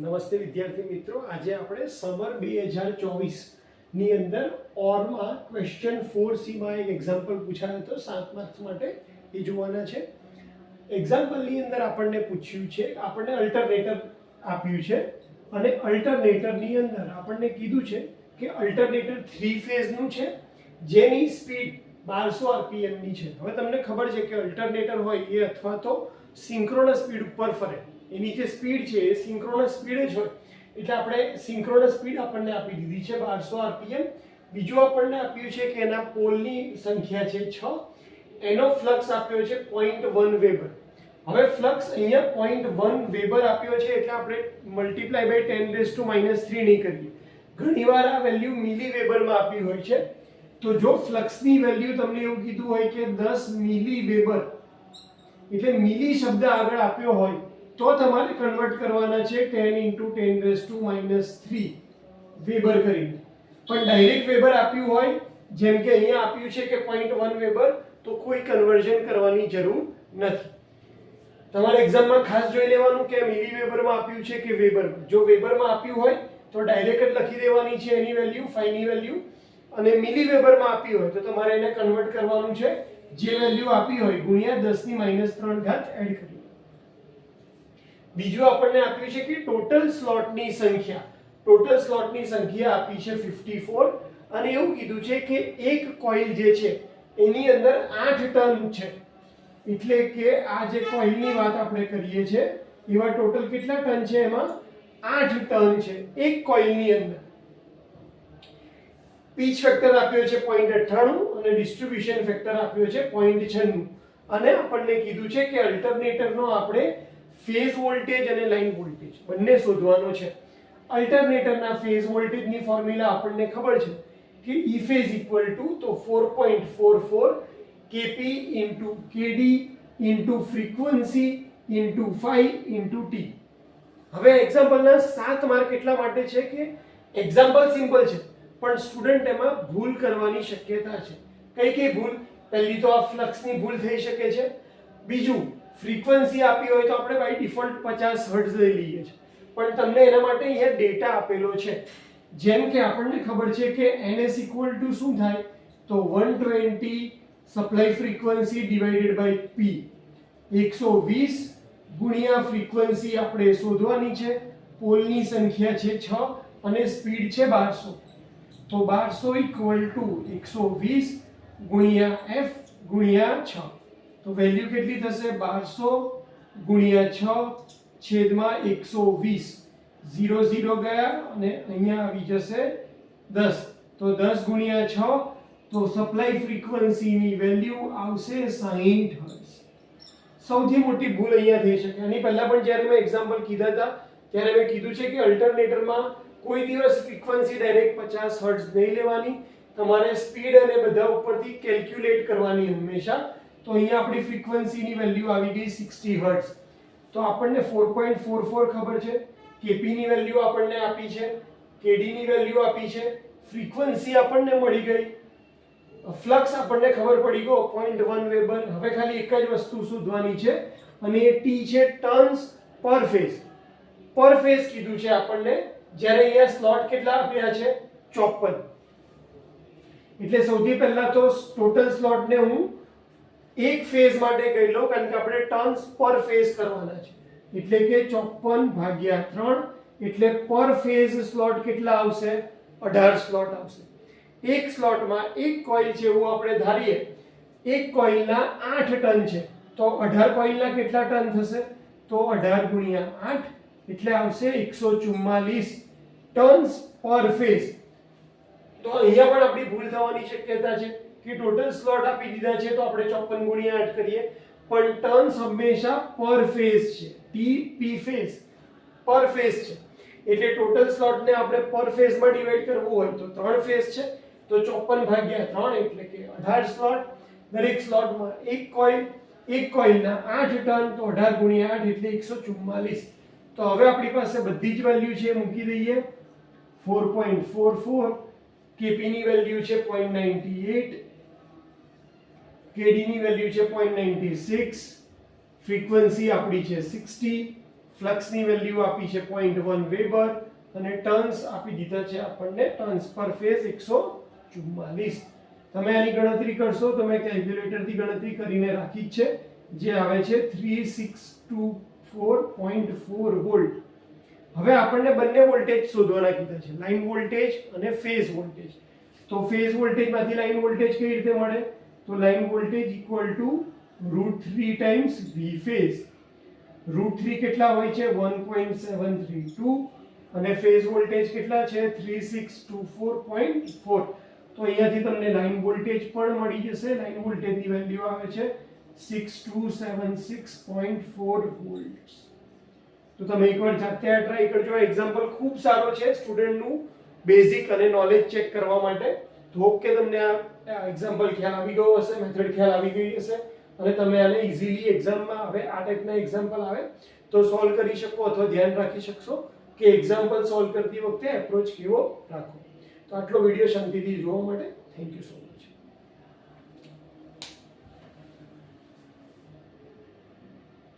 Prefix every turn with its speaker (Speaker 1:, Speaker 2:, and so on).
Speaker 1: નમસ્તે વિદ્યાર્થી મિત્રો, આજે આપણે સમર 2024 ની અંદર ઓરમાં ક્વેશ્ચન 4C માં એક એક્ઝામ્પલ પૂછાયો હતો 7 માર્ક્સ માટે, એ જોવાના છે. એક્ઝામ્પલની અંદર આપણને પૂછ્યું છે, આપણને અલ્ટરનેટર આપ્યું છે અને અલ્ટરનેટરની અંદર આપણને કીધું છે કે અલ્ટરનેટર 3 ફેઝનું છે જેની સ્પીડ 1200 RPM ની છે. હવે તમને ખબર છે કે અલ્ટરનેટર હોય એ અથવા તો સિંક્રોનસ સ્પીડ ઉપર ફરે, એની જે સ્પીડ છે એ સિંક્રોનસ સ્પીડ જ હોય, એટલે આપણે સિંક્રોનસ સ્પીડ આપણને આપી દીધી છે 1200 RPM. બીજું આપણને આપ્યું છે કે એના પોલની સંખ્યા છે 6, એનો ફ્લક્સ આપ્યો છે 0.1 વેબર. હવે ફ્લક્સ અહીંયા 0.1 વેબર આપ્યો છે એટલે આપણે મલ્ટીપ્લાય બાય 10⁻³ નહીં કરીએ. ઘણીવાર આ વેલ્યુ મિલી વેબરમાં આપી હોય છે, તો જો ફ્લક્સની વેલ્યુ તમને એવું કીધું હોય કે 10 મિલી વેબર, એટલે મિલી શબ્દ આગળ આપ્યો હોય તો તમારે કન્વર્ટ કરવાના છે 10 × 10⁻³ વેબર કરીને. પણ ડાયરેક્ટ વેબર આપ્યું હોય, જેમ કે અહીંયા આપ્યું છે કે 0.1 વેબર, તો કોઈ કન્વર્ઝન કરવાની જરૂર નથી. તમારે એક્ઝામમાં ખાસ જોઈ લેવાનું કે મિલી વેબરમાં આપ્યું છે કે વેબરમાં. જો વેબરમાં આપ્યું હોય તો ડાયરેક્ટ જ લખી દેવાની છે એની વેલ્યુ, ફાઈની વેલ્યુ, અને મિલી વેબરમાં આપી હોય તો તમારે એને કન્વર્ટ કરવાનું છે, જે વેલ્યુ આપી હોય ગુણ્યા 10⁻³ એડ કરી. બીજું આપણને આપ્યું છે કે ટોટલ સ્લોટની સંખ્યા, ટોટલ સ્લોટની સંખ્યા આપી છે 54, અને એવું કીધું છે કે એક કોઇલ જે છે એની અંદર 8 ટર્ન છે, એટલે કે આ જે કોઇલની વાત આપણે કરીએ છીએ એવા ટોટલ કેટલા ટર્ન છે, એમાં 8 ટર્ન છે એક કોઇલની અંદર. પીચ ફેક્ટર આપ્યો છે 0.98 અને ડિસ્ટ્રીબ્યુશન ફેક્ટર આપ્યો છે 0.96, અને આપણને કીધું છે કે અલ્ટરનેટરનો આપણે ફેઝ વોલ્ટેજ અને લાઇન વોલ્ટેજ બંને શોધવાનો છે. અલ્ટરનેટરના ફેઝ વોલ્ટેજની ફોર્મ્યુલા આપણને ખબર છે કે E phase તો 4.44 kp × kd × frequency × phi × t. હવે એક્ઝામ્પલના 7 માર્ક એટલા માટે છે કે એક્ઝામ્પલ સિમ્પલ છે પણ સ્ટુડન્ટ એમાં ભૂલ કરવાની શક્યતા છે. કઈ ભૂલ? પહેલી તો આ ફ્લક્સની ભૂલ થઈ શકે છે. બીજું, ફ્રીક્વન્સી આપી હોય તો આપણે બાય ડિફોલ્ટ 50 હર્ટ્ઝ લઈ લઈએ છીએ, પણ તમને એના માટે અહીંયા ડેટા આપેલો છે. જેમ કે આપણને ખબર છે કે ns = શું થાય, તો 120 supply frequency divided by p, 120 ગુણ્યા ફ્રીક્વન્સી આપણે શોધવાની છે, પોલની સંખ્યા છે 6 અને સ્પીડ છે 1200, તો 1200 = 120 ગુણ્યા f ગુણ્યા 6, તો વેલ્યુ કેટલી થશે? 1200 ગુણ્યા 6 છેદમાં 120, 0 0 ગયા અને અહીંયા આવી જશે 10, તો 10 ગુણ્યા 6, તો સપ્લાય ફ્રીક્વન્સીની વેલ્યુ આવશે 60 હર્ટ્ઝ. સૌથી મોટી ભૂલ અહીંયા થઈ શકે. આની પહેલા પણ જ્યારે મેં એક્ઝામ્પલ કીધા હતા ત્યારે મેં કીધું છે કે અલ્ટરનેટરમાં કોઈ દિવસ ફ્રીક્વન્સી ડાયરેક્ટ 50 હર્ટ્ઝ નહીં લેવાની, તમારે સ્પીડ અને બધા ઉપરથી કેલ્ક્યુલેટ કરવાની હંમેશા. તો અહીંયા આપણી ફ્રીક્વન્સીની વેલ્યુ આવી ગઈ 60 હર્ટ્ઝ. તો આપણને 4.44 ખબર છે, kp ની વેલ્યુ આપણને આપી છે, kd ની વેલ્યુ આપી છે, ફ્રીક્વન્સી આપણને મળી ગઈ, ફ્લક્સ આપણને ખબર પડી ગયો 0.1 વેબર. હવે ખાલી એક જ વસ્તુ શોધવાની છે અને એ t છે ટર્ન્સ પર ફેઝ. પર ફેઝ કીધું છે આપણને, જ્યારે અહીંયા સ્લોટ કેટલા આપ્યા છે? 54. એટલે સૌથી પહેલા તો ટોટલ સ્લોટને હું એક ફેઝ માટે કહી લઉં, કારણ કે આપણે ટર્ન્સ પર ફેઝ કરવાના છે, એટલે કે 54/3, એટલે પર ફેઝ સ્લોટ કેટલા આવશે? 18 સ્લોટ આવશે. એક સ્લોટમાં એક કોઇલ છે એવું આપણે ધારીએ, એક કોઇલના 8 ટર્ન છે, તો 18 કોઇલના કેટલા ટર્ન થશે? તો 18 ગુણ્યા 8 એટલે આવશે 144 ટર્ન્સ પર ફેઝ. તો અહીંયા પણ આપણી ભૂલ થવાની શક્યતા છે કે ટોટલ સ્લોટ આપી દીધા છે તો આપણે 54 ગુણ્યા 8 કરીએ, પણ ટર્ન્સ હંમેશા પર ફેઝ છે, p ફેઝ પર ફેઝ છે, એટલે ટોટલ સ્લોટને આપણે પર ફેઝમાં ડિવાઈડ કરવું હોય તો 3 ફેઝ છે, તો 54/3 એટલે કે 18 સ્લોટ. દરેક સ્લોટમાં એક કોઇલ, એક કોઇલના 8 ટર્ન, તો 18 ગુણ્યા 8 એટલે 144. તો હવે આપણી પાસે બધી જ વેલ્યુ છે, મૂકી દઈએ. 4.44, kp ની વેલ્યુ છે 0.98, kd ની વેલ્યુ છે 0.96, ફ્રીક્વન્સી આપણી છે 60, ફ્લક્સની વેલ્યુ આપી છે 0.1 વેબર અને ટર્ન્સ આપી દીધા છે આપણને ટર્ન્સ પર ફેઝ 144. તમે આની ગણતરી કરશો તો મેં કેલ્ક્યુલેટરથી ગણતરી કરીને રાખી જ છે, જે આવે છે 3624.4 વોલ્ટ. હવે આપણને બંને વોલ્ટેજ શોધવાના કીધા છે, લાઇન વોલ્ટેજ અને ફેઝ વોલ્ટેજ. તો ફેઝ વોલ્ટેજમાંથી લાઇન વોલ્ટેજ કઈ રીતે મળે? તો line voltage equal to √3 times V phase. √3 કેટલા હોય છે? 1.732 અને ફેઝ વોલ્ટેજ કેટલા છે? 3624.4. તો અહીંયાથી તમને લાઇન વોલ્ટેજ પણ મળી જશે. લાઇન વોલ્ટેજની વેલ્યુ આવે છે 6276.4 વોલ્ટ. તો તમે એકવાર જાતે આ ટ્રાય કરજો. આ એક્ઝામ્પલ ખૂબ સારો છે સ્ટુડન્ટનું બેઝિક અને નોલેજ ચેક કરવા માટે. તો હોપ કે તમને આ એક્ઝામ્પલ ખ્યાલ આવી ગયો હશે, મેથડ ખ્યાલ આવી ગઈ હશે અને તમે આને ઇઝીલી એક્ઝામમાં હવે આ ટાઈપના એક્ઝામ્પલ આવે તો સોલ્વ કરી શકો અથવા ધ્યાન રાખી શકશો કે એક્ઝામ્પલ સોલ્વ કરતી વખતે એપ્રોચ કેવો રાખો. તો આટલો વિડીયો શાંતિથી જોવા માટે થેન્ક યુ સો મચ.